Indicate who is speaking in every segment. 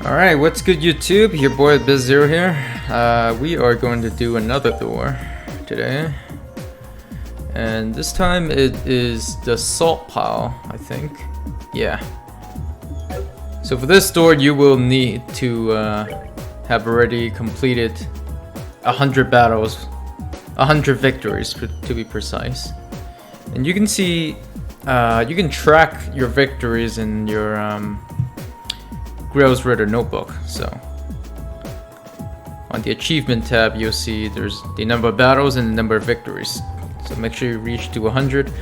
Speaker 1: Alright, what's good YouTube? Your boy BizZero here. We are going to do another door today. And this time it is the salt pile, I think. Yeah. So for this door you will need to have already completed 100 battles, 100 victories to be precise. And you can see, you can track your victories in your Grail's Ritter notebook. So on the achievement tab you'll see there's the number of battles and the number of victories. So make sure you reach to 100.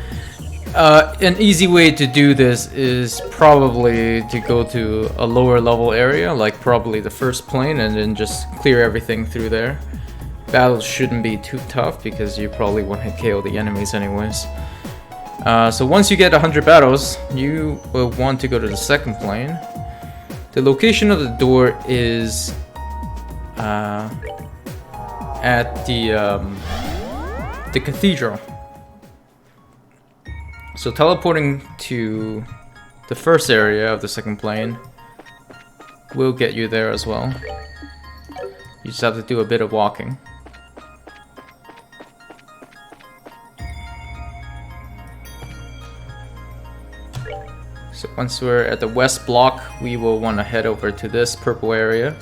Speaker 1: An easy way to do this is probably to go to a lower level area, like probably the first plane, and then just clear everything through there. Battles shouldn't be too tough because you probably won't KO the enemies anyways. So once you get 100 battles, you will want to go to the second plane. The location of the door is at the Cathedral. So teleporting to the first area of the second plane will get you there as well. You just have to do a bit of walking. So once we're at the west block, we will want to head over to this purple area.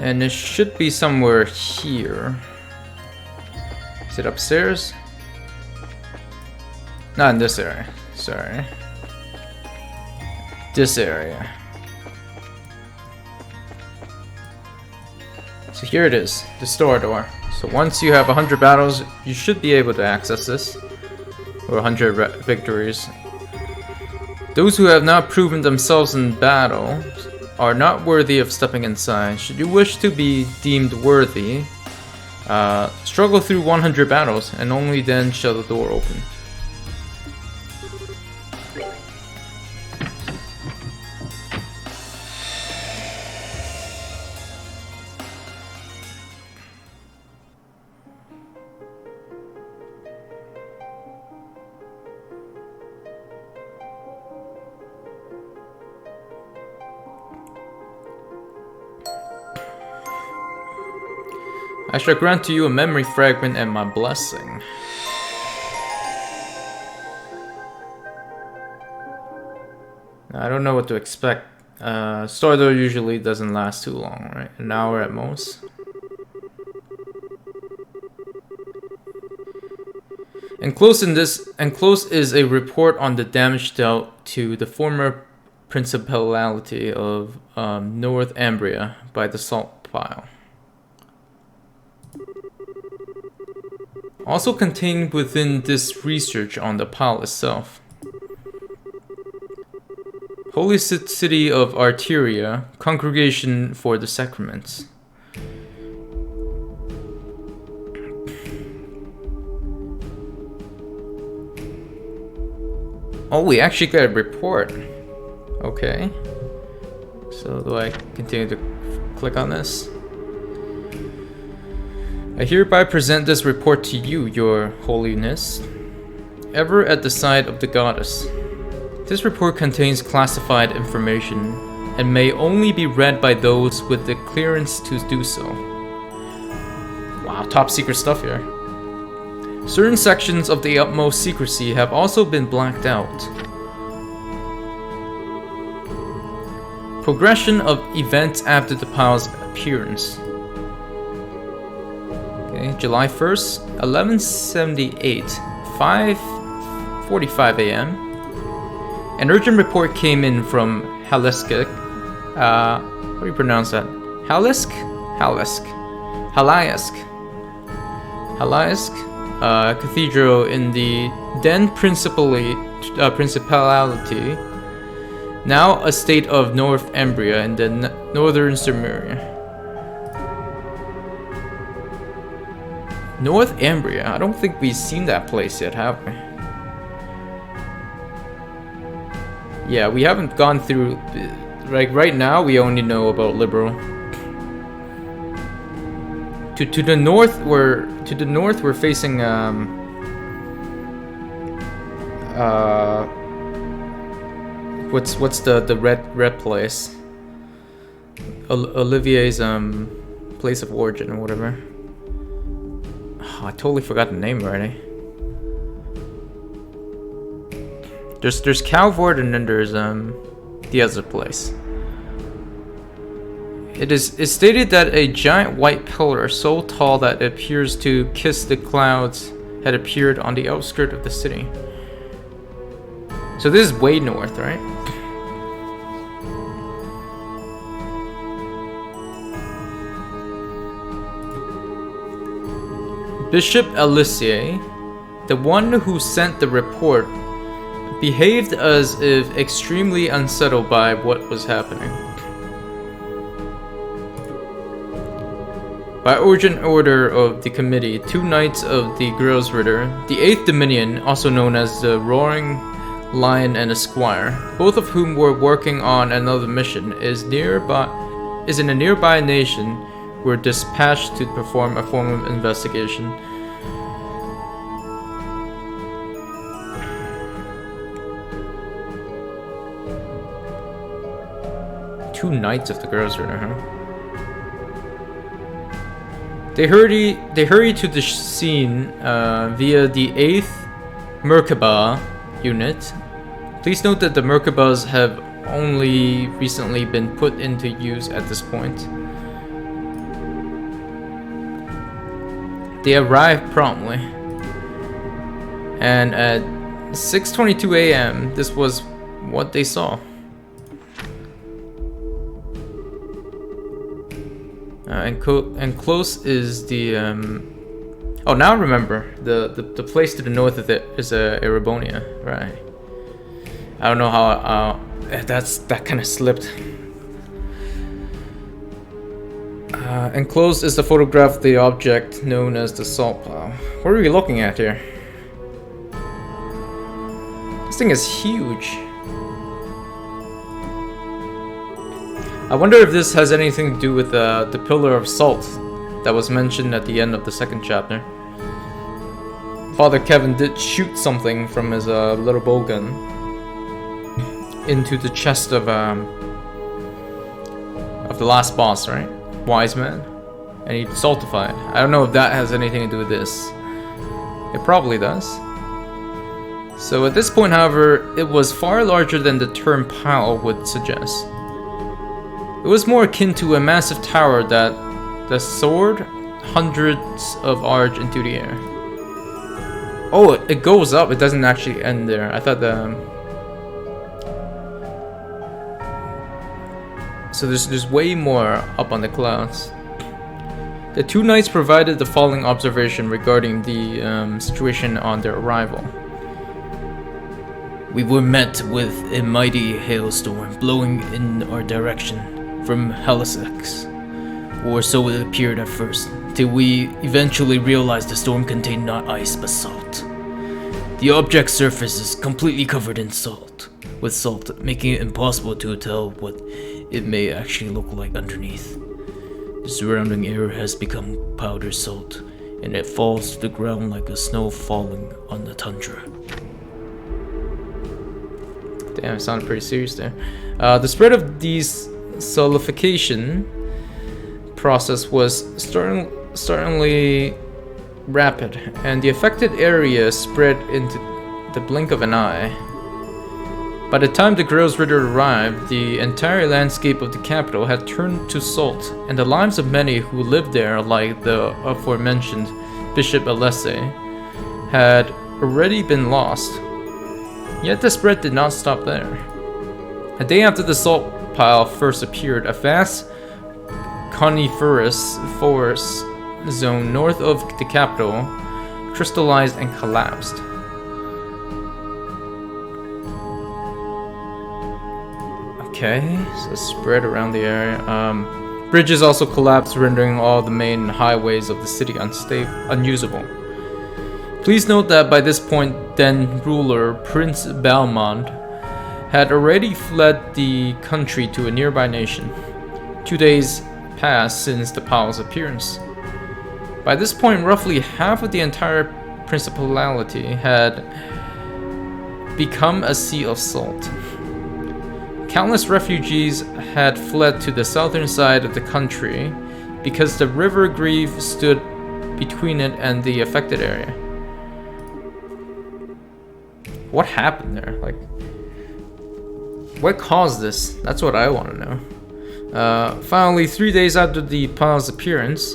Speaker 1: And it should be somewhere here. Is it upstairs? Not in this area, sorry. This area. So here it is, the store door. So once you have 100 battles, you should be able to access this. Or 100 victories. Those who have not proven themselves in battle are not worthy of stepping inside. Should you wish to be deemed worthy, struggle through 100 battles, and only then shall the door open. I shall grant to you a memory fragment and my blessing. I don't know what to expect. Store door usually doesn't last too long, right? An hour at most. Enclosed is a report on the damage dealt to the former principality of North Ambria by the salt pile. Also contained within this research on the pile itself. Holy City of Arteria, Congregation for the Sacraments. Oh, we actually got a report. Okay. So do I continue to click on this? I hereby present this report to you, your holiness, ever at the side of the goddess. This report contains classified information and may only be read by those with the clearance to do so. Wow, top secret stuff here. Certain sections of the utmost secrecy have also been blacked out. Progression of events after the pile's appearance. July 1st, 1178, 5:45 a.m. An urgent report came in from Halisk. How do you pronounce that? Halisk? Halisk. Cathedral in the then principality, now a state of North Ambria in the northern Sumeria. North Ambria? I don't think we've seen that place yet, have we? Yeah, we haven't gone through... Like, right now, we only know about Liberal. To the north, we're facing what's the red place? Olivier's place of origin or whatever. Oh, I totally forgot the name already. There's Calvord and then there's the other place. It's stated that a giant white pillar so tall that it appears to kiss the clouds had appeared on the outskirts of the city. So this is way north, right? Bishop Alissier, the one who sent the report, behaved as if extremely unsettled by what was happening. By urgent order of the committee, 2 knights of the Grosritter, the 8th Dominion, also known as the Roaring Lion and a squire, both of whom were working on another mission, is in a nearby nation, were dispatched to perform a formal investigation. Two knights of the Grosritter, huh? They hurry to the scene via the 8th Merkaba unit. Please note that the Merkabas have only recently been put into use at this point. They arrived promptly, and at 6:22 a.m. this was what they saw. And close is the oh, now I remember the place to the north of it is Erebonia, right? I don't know how that kind of slipped. Enclosed is the photograph of the object known as the salt pile. What are we looking at here? This thing is huge. I wonder if this has anything to do with the pillar of salt that was mentioned at the end of the 2nd chapter. Father Kevin did shoot something from his little bow gun into the chest of the last boss, right? Wise man, and he saltified. I don't know if that has anything to do with this. It probably does. So at this point, however, it was far larger than the term pile would suggest. It was more akin to a massive tower that soared hundreds of arch into the air. Oh, it goes up. It doesn't actually end there. I thought so there's way more up on the clouds. The 2 knights provided the following observation regarding the situation on their arrival. We were met with a mighty hailstorm blowing in our direction from Halisex, or so it appeared at first, till we eventually realized the storm contained not ice but salt. The object's surface is completely covered in salt, making it impossible to tell what it may actually look like underneath. The surrounding air has become powder salt, and it falls to the ground like the snow falling on the tundra. Damn, it sounded pretty serious there. The spread of these solidification process was startlingly rapid, and the affected area spread into the blink of an eye. By the time the Grosritter arrived, the entire landscape of the capital had turned to salt, and the lives of many who lived there, like the aforementioned Bishop Alesse, had already been lost. Yet the spread did not stop there. A day after the salt pile first appeared, a vast coniferous forest zone north of the capital crystallized and collapsed. Okay, so spread around the area. Bridges also collapsed, rendering all the main highways of the city unusable. Please note that by this point, then ruler Prince Balmond had already fled the country to a nearby nation. 2 days passed since the pile's appearance. By this point, roughly half of the entire principality had become a sea of salt. Countless refugees had fled to the southern side of the country because the river Greve stood between it and the affected area. What happened there? Like, what caused this? That's what I want to know. Finally, 3 days after the pile's appearance,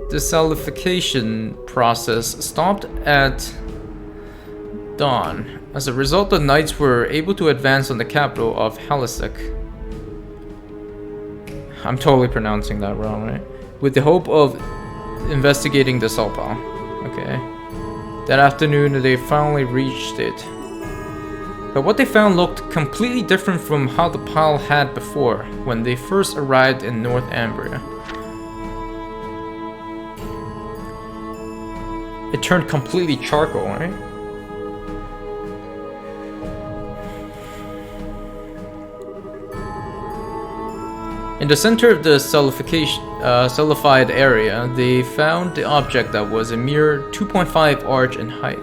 Speaker 1: the solidification process stopped at dawn. As a result, the knights were able to advance on the capital of Halisek. I'm totally pronouncing that wrong, right? With the hope of investigating the salt pile. Okay. That afternoon, they finally reached it. But what they found looked completely different from how the pile had before, when they first arrived in North Ambria. It turned completely charcoal, right? In the center of the solidified area, they found the object that was a mere 2.5 arch in height.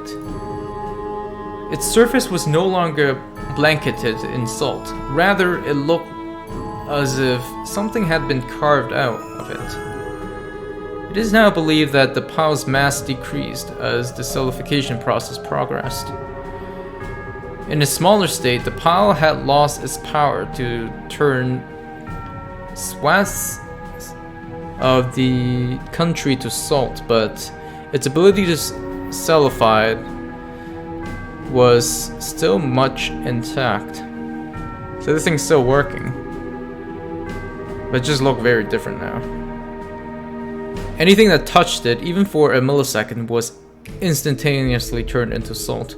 Speaker 1: Its surface was no longer blanketed in salt. Rather, it looked as if something had been carved out of it. It is now believed that the pile's mass decreased as the solidification process progressed. In a smaller state, the pile had lost its power to turn swaths of the country to salt, but its ability to solidify was still much intact. So this thing's still working, but it just looked very different now. Anything that touched it, even for a millisecond, was instantaneously turned into salt.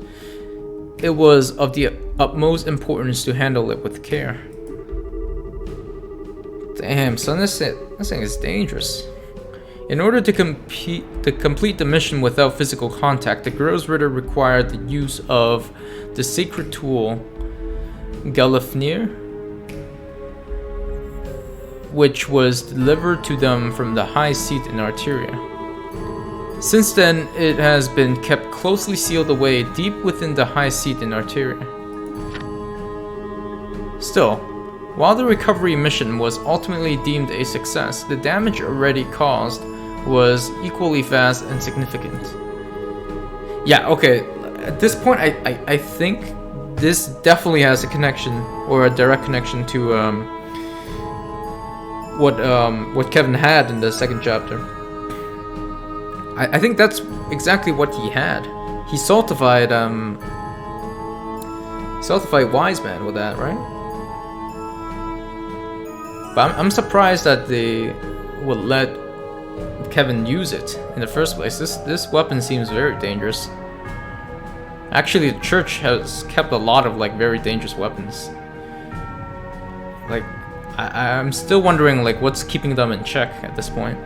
Speaker 1: It was of the utmost importance to handle it with care. Damn, son, this thing is dangerous. In order to complete the mission without physical contact, the Grossritter required the use of the sacred tool Galifnir, which was delivered to them from the high seat in Arteria. Since then, it has been kept closely sealed away deep within the high seat in Arteria. Still, while the recovery mission was ultimately deemed a success, the damage already caused was equally vast and significant. Yeah, okay, at this point I think this definitely has a connection, or a direct connection to what Kevin had in the second chapter. I think that's exactly what he had. He saltified Wise Man with that, right? But I'm surprised that they would let Kevin use it in the first place. This weapon seems very dangerous. Actually, the church has kept a lot of like very dangerous weapons. Like, I'm still wondering like what's keeping them in check at this point.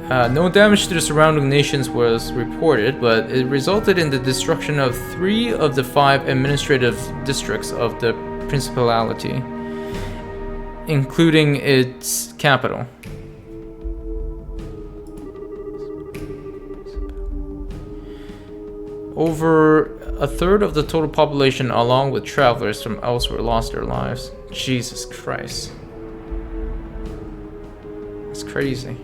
Speaker 1: No damage to the surrounding nations was reported, but it resulted in the destruction of 3 of the 5 administrative districts of the Principality, including its capital. Over a third of the total population, along with travelers from elsewhere, lost their lives. Jesus Christ. It's crazy.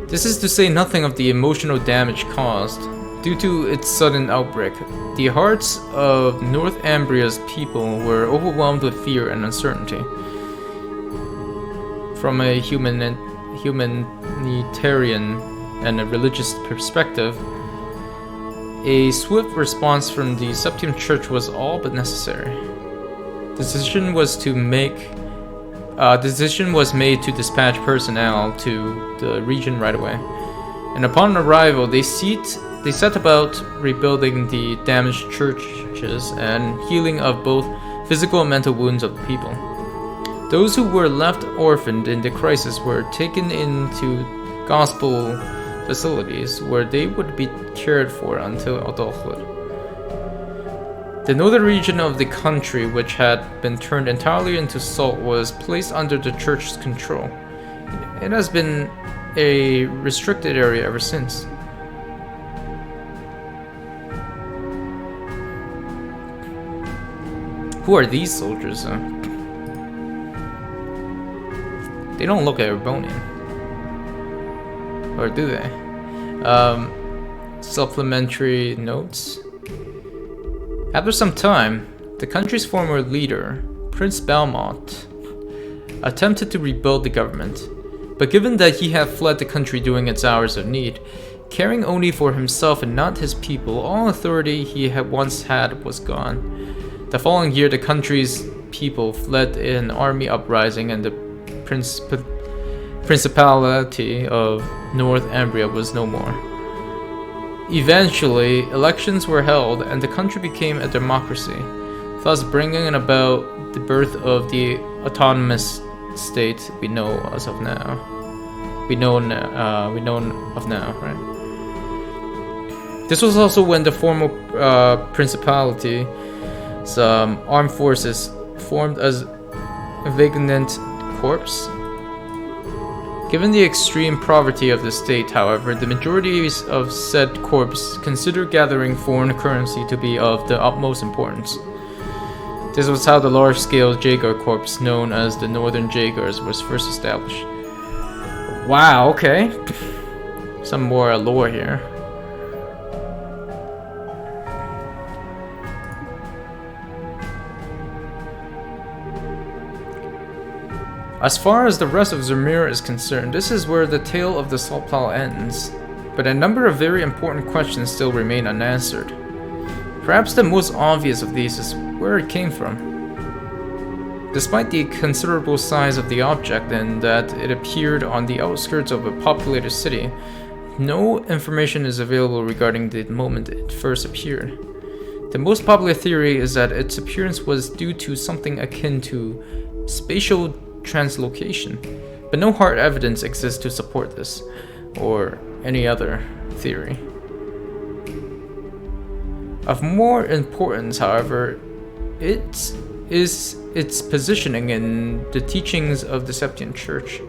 Speaker 1: This is to say nothing of the emotional damage caused. Due to its sudden outbreak, the hearts of North Ambria's people were overwhelmed with fear and uncertainty. From a humanitarian and a religious perspective, a swift response from the Septium Church was all but necessary. The decision was made to dispatch personnel to the region right away, and upon arrival, they set about rebuilding the damaged churches and healing of both physical and mental wounds of the people. Those who were left orphaned in the crisis were taken into gospel facilities where they would be cared for until adulthood. The northern region of the country, which had been turned entirely into salt, was placed under the church's control. It has been a restricted area ever since. Who are these soldiers, though? They don't look Erebonian. Or do they? Supplementary notes. After some time, the country's former leader, Prince Belmont, attempted to rebuild the government. But given that he had fled the country during its hours of need, caring only for himself and not his people, all authority he had once had was gone. The following year, the country's people fled in an army uprising, and the Principality of North Ambria was no more. Eventually, elections were held, and the country became a democracy, thus bringing about the birth of the autonomous state we know as of now. We know of now, right? This was also when the former principality's armed forces formed as Vigilant Corps. Given the extreme poverty of the state, however, the majority of said corps considered gathering foreign currency to be of the utmost importance. This was how the large-scale Jaeger Corps, known as the Northern Jaegers, was first established. Wow, okay. Some more lore here. As far as the rest of Zemir is concerned, this is where the tale of the Salt Plow ends, but a number of very important questions still remain unanswered. Perhaps the most obvious of these is where it came from. Despite the considerable size of the object and that it appeared on the outskirts of a populated city, no information is available regarding the moment it first appeared. The most popular theory is that its appearance was due to something akin to spatial translocation, but no hard evidence exists to support this, or any other theory. Of more importance, however, it is its positioning in the teachings of the Septian Church.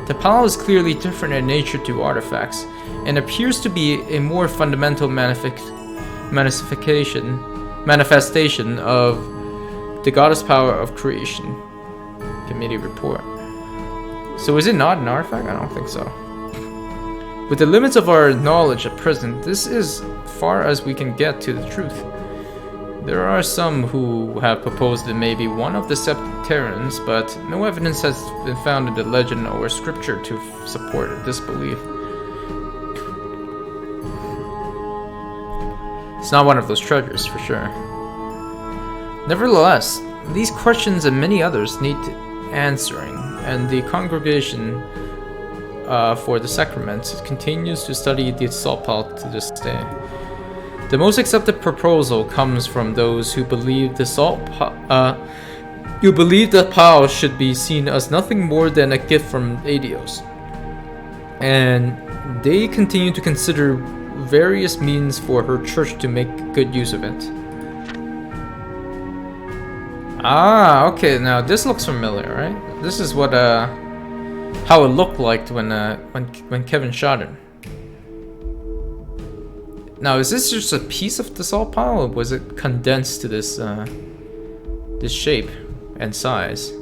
Speaker 1: The Pal is clearly different in nature to artifacts, and appears to be a more fundamental manifestation of the goddess power of creation. Committee report. So is it not an artifact? I don't think so. With the limits of our knowledge at present, this is far as we can get to the truth. There are some who have proposed it may be one of the Septerans, but no evidence has been found in the legend or scripture to support this belief. It's not one of those treasures, for sure. Nevertheless, these questions and many others need answering, and the Congregation for the Sacraments continues to study the Salt Pal to this day. The most accepted proposal comes from those who believe the Pal should be seen as nothing more than a gift from Adios, and they continue to consider various means for her church to make good use of it. Ah, okay. Now this looks familiar, right? This is what how it looked like when Kevin shot it. Now, is this just a piece of the salt pile, or was it condensed to this this shape and size?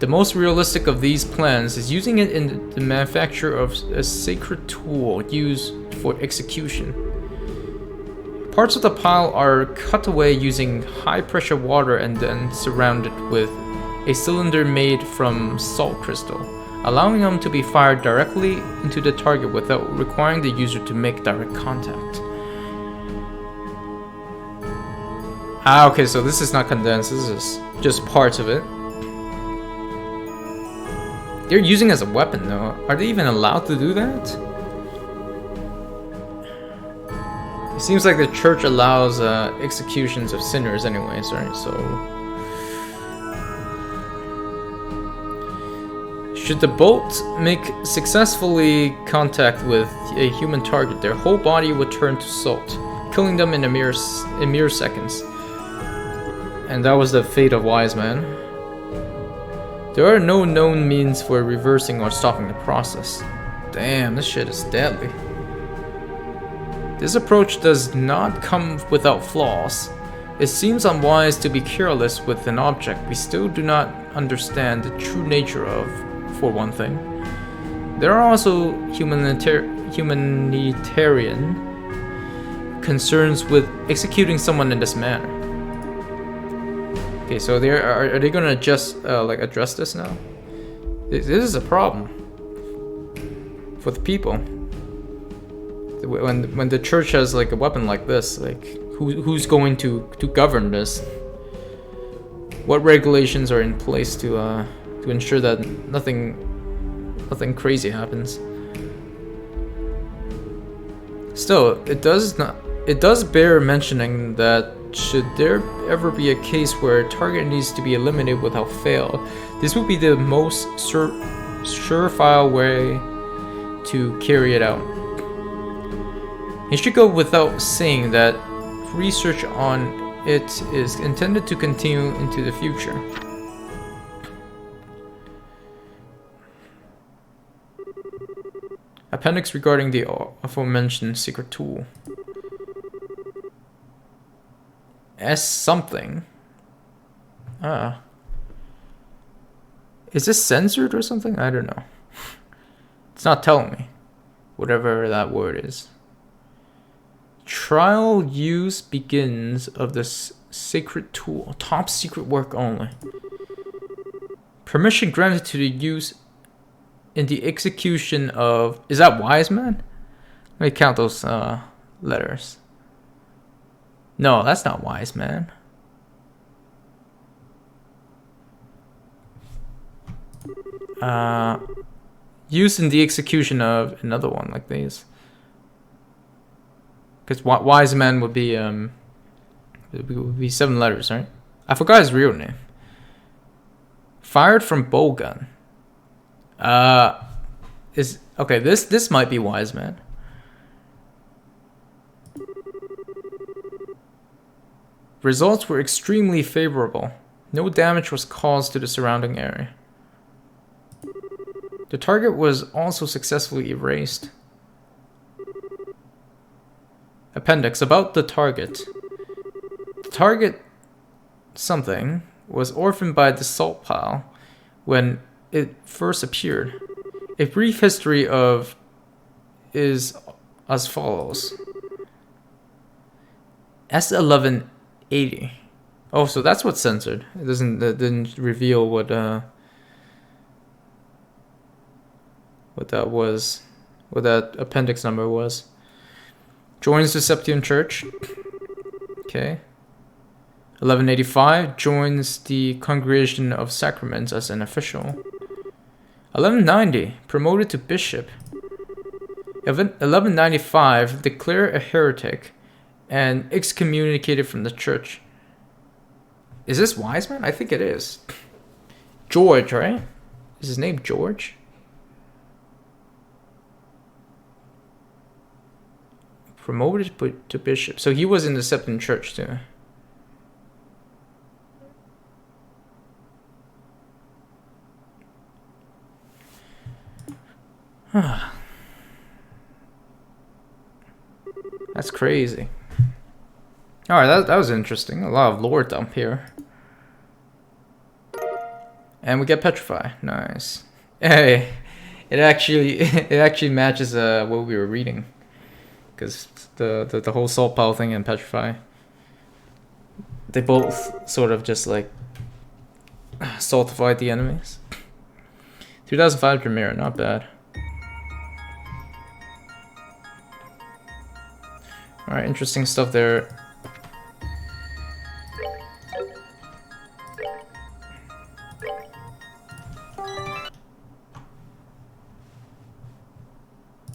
Speaker 1: The most realistic of these plans is using it in the manufacture of a sacred tool used for execution. Parts of the pile are cut away using high-pressure water and then surrounded with a cylinder made from salt crystal, allowing them to be fired directly into the target without requiring the user to make direct contact. Ah, okay, so this is not condensed, this is just parts of it. They're using it as a weapon though. Are they even allowed to do that? It seems like the church allows executions of sinners anyways, right? So should the bolt make successfully contact with a human target, their whole body would turn to salt, killing them in mere seconds. And that was the fate of Wise Man. There are no known means for reversing or stopping the process. Damn, this shit is deadly. This approach does not come without flaws. It seems unwise to be careless with an object we still do not understand the true nature of, for one thing. There are also humanitarian concerns with executing someone in this manner. Okay, so are they gonna just like address this now? This is a problem for the people. When the church has like a weapon like this, like who's going to govern this? What regulations are in place to ensure that nothing crazy happens? Still, it does bear mentioning that should there ever be a case where a target needs to be eliminated without fail, this would be the most surefire way to carry it out. It should go without saying that research on it is intended to continue into the future. Appendix regarding the aforementioned secret tool. S something. Is this censored or something? I don't know. It's not telling me. Whatever that word is. Trial use begins of this sacred tool. Top secret work only. Permission granted to the use in the execution of... Is that Wise Man? Let me count those letters. No, that's not Wise Man. Used in the execution of another one like these. Because Wise Man would be 7 letters, right? I forgot his real name. Fired from bowgun. Okay, this might be Wise Man. Results were extremely favorable. No damage was caused to the surrounding area. The target was also successfully erased. Appendix about the target. The target something was orphaned by the salt pile when it first appeared. A brief history of is as follows. S1180. Oh, so that's what's censored. It didn't reveal what that was, what that appendix number was. Joins the Septian Church. Okay. 1185 joins the Congregation of Sacraments as an official. 1190 promoted to bishop. 1195 declared a heretic and excommunicated from the church. Is this Wise Man? I think it is. George, right? Is his name George? Promoted to bishop. So he was in the Septian Church too. That's crazy. Alright, that was interesting. A lot of lore dump here. And we get Petrify. Nice. Hey, it actually matches what we were reading. Because the whole salt pile thing and Petrify, they both sort of just like saltified the enemies. 2005 premiere, not bad. Alright, interesting stuff there.